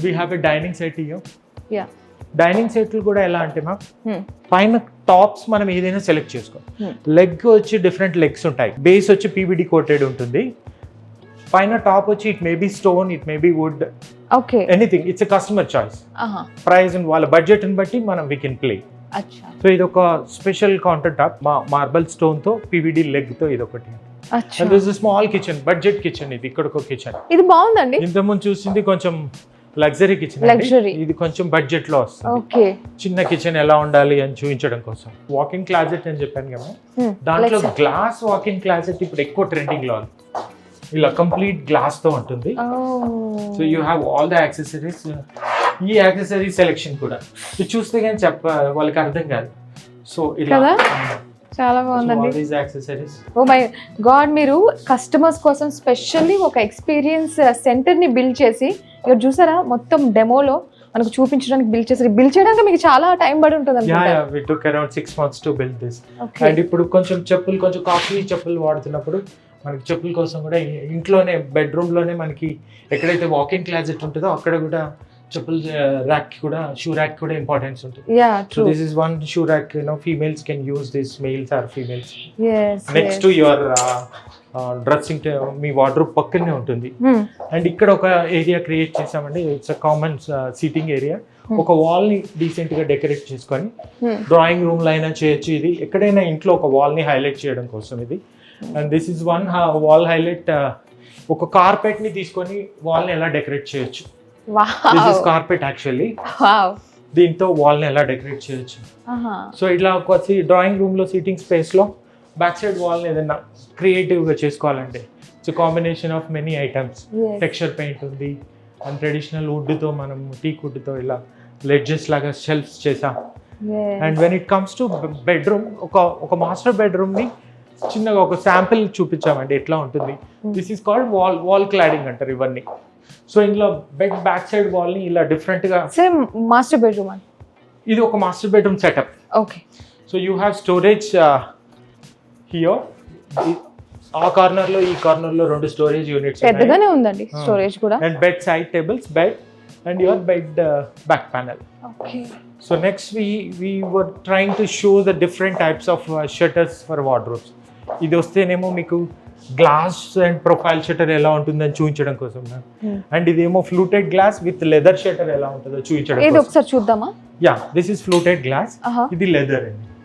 We have a dining set here. Yeah. Dining సెట్లు కూడా ఎలా అంటే మ్యామ్ పైన టాప్స్ మనం ఏదైనా సెలెక్ట్ చేసుకోవాలి. లెగ్ వచ్చి డిఫరెంట్ లెగ్స్ ఉంటాయి. బేస్ వచ్చి పీవీడీ కోటెడ్ ఉంటుంది. పైన టాప్ వచ్చి it may be stone, it may be wood, okay, anything. It's a customer choice. Price and వాళ్ళ బడ్జెట్ ని బట్టి మనం వీ కెన్ ప్లే. అచ్చా. సో ఇది ఒక special counter top marble stone తో పీవీడీ లెగ్ తో ఇది ఒకటి. అచ్చా. Small kitchen, budget kitchen. ఇది ఇక్కడ ఒక కిచెన్. ఇది బాగుందండి. ఇంతకుముందు చూసింది కొంచెం లగ్జరీ కిచెన్. ఇది కొంచెం బడ్జెట్ లో వస్తుంది. ఓకే. చిన్న కిచెన్ ఎలా ఉండాలి అని చూపించడం కోసం. వాకింగ్ క్లాజెట్ అని చెప్పాను కదా, దాంట్లో గ్లాస్ వాకింగ్ క్లాజెట్ ఇప్పుడు ఎక్కువ ట్రెండింగ్ లో ఉంది. ఇలా కంప్లీట్ గ్లాస్ తో ఉంటుంది. So you have all the accessories. ఈ యాక్సెసరీ సెలెక్షన్ కూడా ఇది చూస్తే కానీ వాళ్ళకి అర్థం కాదు. సో ఇలా చాలా బాగుందండి. యాక్సెసరీస్. ఓ మై గాడ్, మీరు కస్టమర్స్ కోసం స్పెషల్లీ ఒక ఎక్స్పీరియన్స్ సెంటర్ ని బిల్డ్ చేసి ఇక్కడ చూసారా, మొత్తం డెమోలో మనకు చూపించడానికి బిల్డ్ చేసి, బిల్డ్ చేయడానికి మీకు చాలా టైం పడి ఉంటుంది. We took around 6 months to build this. And ఇప్పుడు కొంచెం కాస్ట్లీ చెప్పులు వాడుతున్నప్పుడు మనకి చెప్పుల కోసం కూడా ఇంట్లోనే బెడ్రూమ్ లోనే మనకి ఎక్కడైతే వాకింగ్ క్లాజెట్ ఉంటుందో అక్కడ కూడా చెప్పుల ర్యాక్ కూడా, షూ ర్యాక్ కూడా ఇంపార్టెన్స్ ఉంటుంది. So this is one shoe rack. Females can use this, males or females. Next to your dressing, మీ వార్డ్రోబ్ పక్కనే ఉంటుంది. అండ్ ఇక్కడ ఒక ఏరియా క్రియేట్ చేసామండి. It's a common seating area. ఒక వాల్ ని డీసెంట్ గా డెకరేట్ చేసుకొని డ్రాయింగ్ రూమ్ లో అయినా చేయొచ్చు. ఇది ఎక్కడైనా ఇంట్లో ఒక వాల్ ని హైలైట్ చేయడం కోసం ఇది. And this is one wall highlight. ఒక కార్పెట్ ని తీసుకొని వాల్ ని ఎలా డెకరేట్ చేయొచ్చు. This is carpet actually. దీంతో వాల్ ని ఎలా డెకరేట్ చేయొచ్చు. సో ఇట్లా ఒక డ్రాయింగ్ రూమ్ లో సీటింగ్ స్పేస్ లో బ్యాక్ సైడ్ వాల్ ని ఏదైనా క్రియేటివ్ గా చేసుకోవాలంటే it's combination of many items. Texture paint ఉంది అండ్ ట్రెడిషనల్ వుడ్ తో, మనం టీక్ వుడ్ తో ఇలా లెడ్జెస్ లాగా షెల్ఫ్స్ చేసాం. And when it comes to bedroom, ఒక మాస్టర్ బెడ్రూమ్ ని చిన్నగా ఒక శాంపిల్ చూపించామండి ఎట్లా ఉంటుంది. This is called wall cladding అంటారు ఇవన్నీ. సో ఇందులో బెడ్ బ్యాక్ సైడ్ వాల్ ని ఇలా డిఫరెంట్ గా, సేమ్ మాస్టర్ బెడ్రూమ్. ఇది ఒక master bedroom setup. Okay. So you have storage here. ఆ కార్నర్ లో, ఈ కార్నర్ లో 2 స్టోరేజ్ యూనిట్స్ పెద్దగానే ఉందండి స్టోరేజ్ కూడా. And bed side tables, bed and your bed back panel. Okay. So next we were trying to show the different types of shutters for wardrobes. ఇది వస్తేనేమో మీకు గ్లాస్ అండ్ ప్రొఫైల్ షట్టర్ ఎలా ఉంటుందని చూపించడం కోసం. అండ్ ఇదేమో fluted glass with leather shutter ఎలా ఉంటుందో చూపించడం. ఇది ఒకసారి చూద్దామా? Yeah, this is fluted glass. ఇది లెదర్ అండి.